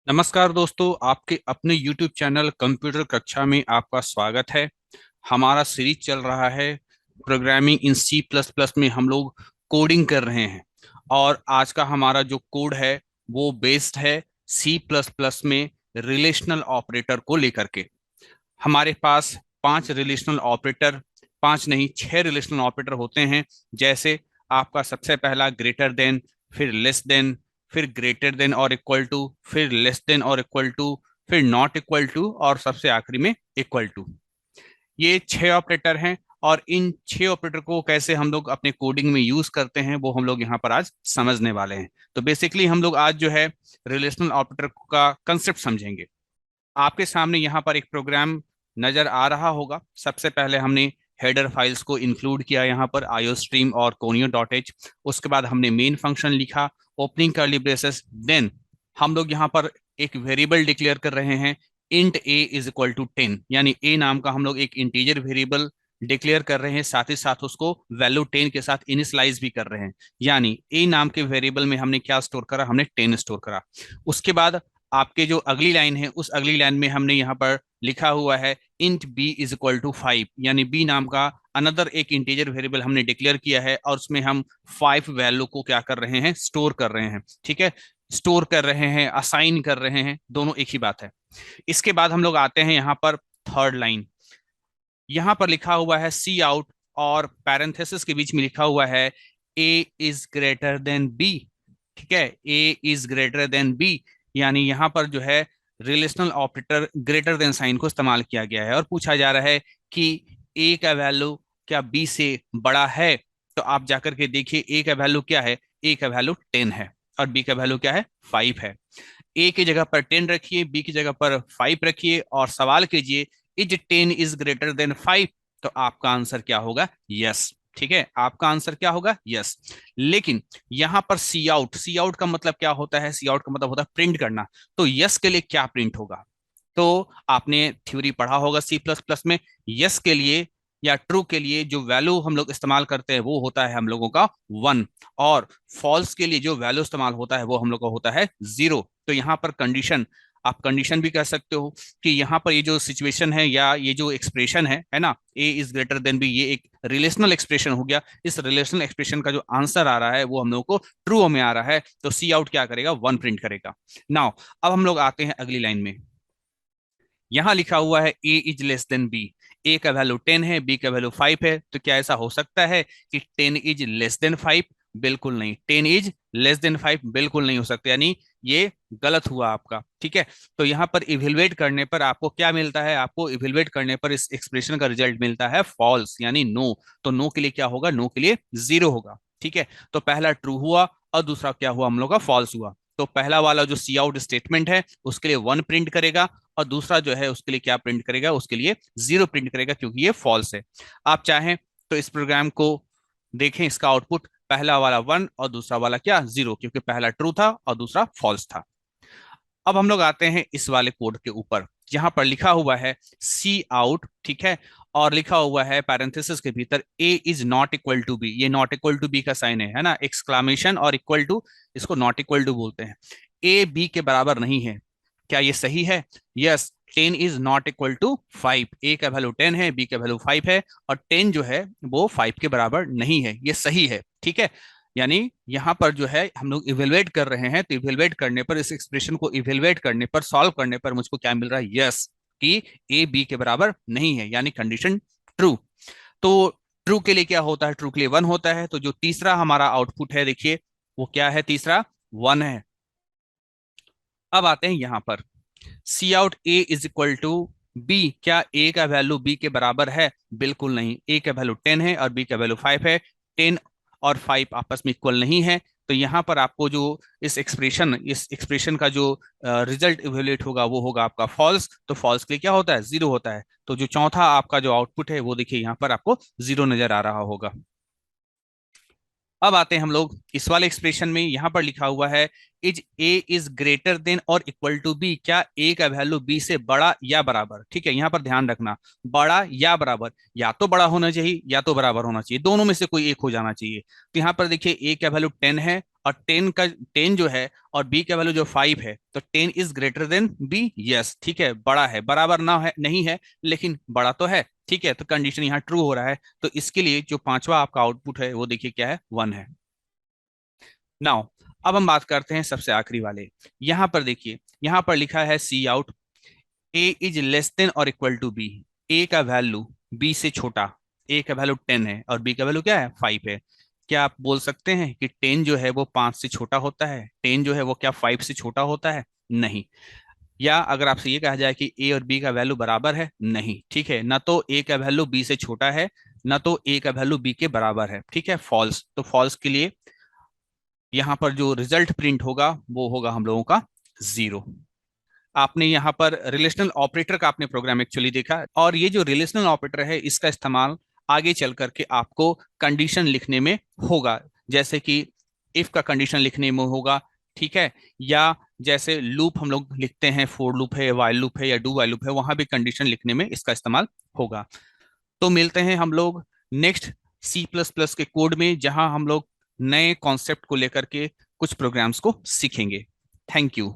नमस्कार दोस्तों, आपके अपने YouTube चैनल कंप्यूटर कक्षा में आपका स्वागत है। हमारा सीरीज चल रहा है programming in C plus plus में। हम लोग कोडिंग कर रहे हैं और आज का हमारा जो कोड है वो बेस्ड है सी प्लस प्लस में रिलेशनल ऑपरेटर को लेकर के। हमारे पास 5 रिलेशनल ऑपरेटर, 5 नहीं 6 रिलेशनल ऑपरेटर होते हैं। जैसे आपका सबसे पहला ग्रेटर देन, फिर लेस देन, फिर ग्रेटर देन और इक्वल टू, फिर लेस देन और इक्वल टू, फिर नॉट इक्वल टू और सबसे आखिरी में इक्वल टू। ये 6 ऑपरेटर हैं और इन 6 ऑपरेटर को कैसे हम लोग अपने कोडिंग में यूज करते हैं वो हम लोग यहाँ पर आज समझने वाले हैं। तो बेसिकली हम लोग आज जो है रिलेशनल ऑपरेटर का कंसेप्ट समझेंगे। आपके सामने यहाँ पर एक प्रोग्राम नजर आ रहा होगा। सबसे पहले हमने हेडर फाइल्स को इंक्लूड किया यहाँ पर iostream और conio.h। उसके बाद हमने मेन फंक्शन लिखा, ओपनिंग कर्ली ब्रेसेस। देन हम लोग यहाँ पर एक वेरिएबल डिक्लेयर कर रहे हैं, int a is equal to 10, यानी a नाम का हम लोग एक इंटीजर वेरिएबल डिक्लेयर कर रहे हैं। साथ ही साथ उसको वैल्यू 10 के साथ इनिशलाइज भी कर रहे हैं, यानी a नाम के वेरिएबल में हमने क्या स्टोर करा, हमने 10 स्टोर करा। उसके बाद आपके जो अगली लाइन है उस अगली लाइन में हमने यहाँ पर लिखा हुआ है int b is equal to 5, यानी b नाम का अनदर एक इंटीजर वेरिएबल हमने डिक्लेयर किया है और उसमें हम 5 वैल्यू को क्या कर रहे हैं, स्टोर कर रहे हैं। ठीक है, स्टोर कर रहे हैं, असाइन कर रहे हैं, दोनों एक ही बात है। इसके बाद हम लोग आते हैं यहाँ पर थर्ड लाइन। यहाँ पर लिखा हुआ है सी आउट और पैरेंथेसिस के बीच में लिखा हुआ है a is greater than b। ठीक है, a is greater than b, यानी यहाँ पर जो है relational operator greater than sign को इस्तेमाल किया गया है और पूछा जा रहा है कि a का वैल्यू क्या b से बड़ा है। तो आप जाकर के देखिए a का वैल्यू क्या है, a का वैल्यू 10 है और b का वैल्यू क्या है, 5 है। a की जगह पर 10 रखिए, b की जगह पर 5 रखिए और सवाल कीजिए इज 10 इज ग्रेटर देन 5। तो आपका आंसर क्या होगा, यस। ठीक है, आपका आंसर क्या होगा, यस। लेकिन यहां पर सी आउट, सी आउट का मतलब क्या होता है, सी आउट का मतलब होता है प्रिंट करना। तो यस के लिए क्या प्रिंट होगा, तो आपने थ्योरी पढ़ा होगा सी प्लस प्लस में। यस के लिए या ट्रू के लिए जो वैल्यू हम लोग इस्तेमाल करते हैं वो होता है हम लोगों का 1, और फॉल्स के लिए जो वैल्यू इस्तेमाल होता है वो हम लोग का होता है 0। तो यहाँ पर कंडीशन, आप कंडीशन भी कह सकते हो कि यहाँ पर ये जो सिचुएशन है या ये जो एक्सप्रेशन है ना, ए इज ग्रेटर देन बी, ये एक रिलेशनल एक्सप्रेशन हो गया। इस रिलेशनल एक्सप्रेशन का जो आंसर आ रहा है वो हम लोग को ट्रू में आ रहा है, तो सी आउट क्या करेगा, 1 प्रिंट करेगा। नाउ अब हम लोग आते हैं अगली लाइन में। यहां लिखा हुआ है ए is less then B, A का वैल्यू 10 है, बी का वैल्यू 5 है। तो क्या ऐसा हो सकता है कि 10 इज लेस देन 5? बिल्कुल नहीं। 10 इज लेस देन 5 बिल्कुल नहीं हो सकता, यानी ये गलत हुआ आपका। ठीक है, तो यहाँ पर इवेलुएट करने पर आपको क्या मिलता है, आपको इवेलुएट करने पर इस एक्सप्रेशन का रिजल्ट मिलता है फॉल्स, यानी नो। तो नो के लिए क्या होगा, नो के लिए 0 होगा। ठीक है, तो पहला ट्रू हुआ और दूसरा क्या हुआ, हम लोग का फॉल्स हुआ। तो पहला वाला जो सी आउट स्टेटमेंट है उसके लिए 1 प्रिंट करेगा और दूसरा जो है उसके लिए क्या प्रिंट करेगा, उसके लिए 0 प्रिंट करेगा, क्योंकि ये फॉल्स है। आप चाहें तो इस प्रोग्राम को देखें, इसका आउटपुट पहला वाला 1 और दूसरा वाला क्या, 0, क्योंकि पहला ट्रू था और दूसरा फॉल्स था। अब हम लोग आते हैं इस वाले कोड के ऊपर, जहां पर लिखा हुआ है सी आउट। ठीक है, और लिखा हुआ है पैरेंथेसिस के भीतर A is not equal to B. ये नॉट इक्वल टू बी का साइन है ना, एक्सक्लामेशन और इक्वल टू, इसको नॉट इक्वल टू बोलते हैं। ए बी के बराबर नहीं है, क्या ये सही है, yes. 10 is not equal to 5, A का वैल्यू 10 है, बी का वैल्यू 5 है और 10 जो है वो 5 के बराबर नहीं है, ये सही है। ठीक है, यानी यहां पर जो है हम लोग इवेलुएट कर रहे हैं, तो इवेलुएट करने पर, इस एक्सप्रेशन को इवेलुएट करने पर, सॉल्व करने पर मुझको क्या मिल रहा है, यस, कि ए बी के बराबर नहीं है, यानी कंडीशन ट्रू। तो ट्रू के लिए क्या होता है, ट्रू के लिए 1 होता है। तो जो तीसरा हमारा आउटपुट है देखिए वो क्या है, तीसरा 1 है। अब आते हैं यहां पर cout A is equal to B, क्या ए का वैल्यू बी के बराबर है, बिल्कुल नहीं। ए का वैल्यू 10 है और बी का वैल्यू 5 है। 10 और 5 आपस में इक्वल नहीं है, तो यहाँ पर आपको जो इस एक्सप्रेशन का जो रिजल्ट इवेल्युएट होगा वो होगा आपका फॉल्स। तो फॉल्स के लिए क्या होता है, 0 होता है। तो जो चौथा आपका जो आउटपुट है वो देखिए यहाँ पर आपको 0 नजर आ रहा होगा। अब आते हैं हम लोग इस वाले एक्सप्रेशन में। यहां पर लिखा हुआ है is a is greater then और इक्वल टू बी, क्या ए का वैल्यू बी से बड़ा या बराबर। ठीक है, यहां पर ध्यान रखना, बड़ा या बराबर, या तो बड़ा होना चाहिए या तो बराबर होना चाहिए, दोनों में से कोई एक हो जाना चाहिए। तो यहाँ पर देखिए ए का वैल्यू 10 है और 10 जो है और बी का वैल्यू जो 5 है, तो 10 is greater than B. Yes, ठीक है, बड़ा है, बराबर ना है नहीं है लेकिन बड़ा तो है। ठीक है, तो कंडीशन यहाँ ट्रू हो रहा है, तो इसके लिए जो पांचवा आपका आउटपुट है वो देखिए क्या है, 1 है। नाउ अब हम बात करते हैं सबसे आखिरी वाले। यहां पर देखिए, यहां पर लिखा है cout A is less than और इक्वल टू बी। ए का वैल्यू बी से छोटा, ए का वैल्यू 10 है और बी का वैल्यू क्या है, 5 है। क्या आप बोल सकते हैं कि 10 जो है वो 5 से छोटा होता है, 10 जो है वो क्या 5 से छोटा होता है? नहीं। या अगर आपसे ये कहा जाए कि ए और बी का वैल्यू बराबर है, नहीं। ठीक है, ना तो ए का वैल्यू बी से छोटा है, ना तो ए का वैल्यू बी के बराबर है। ठीक है, फॉल्स। तो फॉल्स के लिए यहाँ पर जो रिजल्ट प्रिंट होगा वो होगा हम लोगों का 0। आपने यहाँ पर रिलेशनल ऑपरेटर का आपने प्रोग्राम एक्चुअली देखा, और ये जो रिलेशनल ऑपरेटर है इसका इस्तेमाल आगे चल करके आपको कंडीशन लिखने में होगा, जैसे कि इफ का कंडीशन लिखने में होगा। ठीक है, या जैसे लूप हम लोग लिखते हैं, फोर लूप है, वाइल लूप है या डू वाइल लूप है, वहां भी कंडीशन लिखने में इसका इस्तेमाल होगा। तो मिलते हैं हम लोग नेक्स्ट सी प्लस प्लस के कोड में, जहां हम लोग नए कॉन्सेप्ट को लेकर के कुछ प्रोग्राम्स को सीखेंगे। Thank you.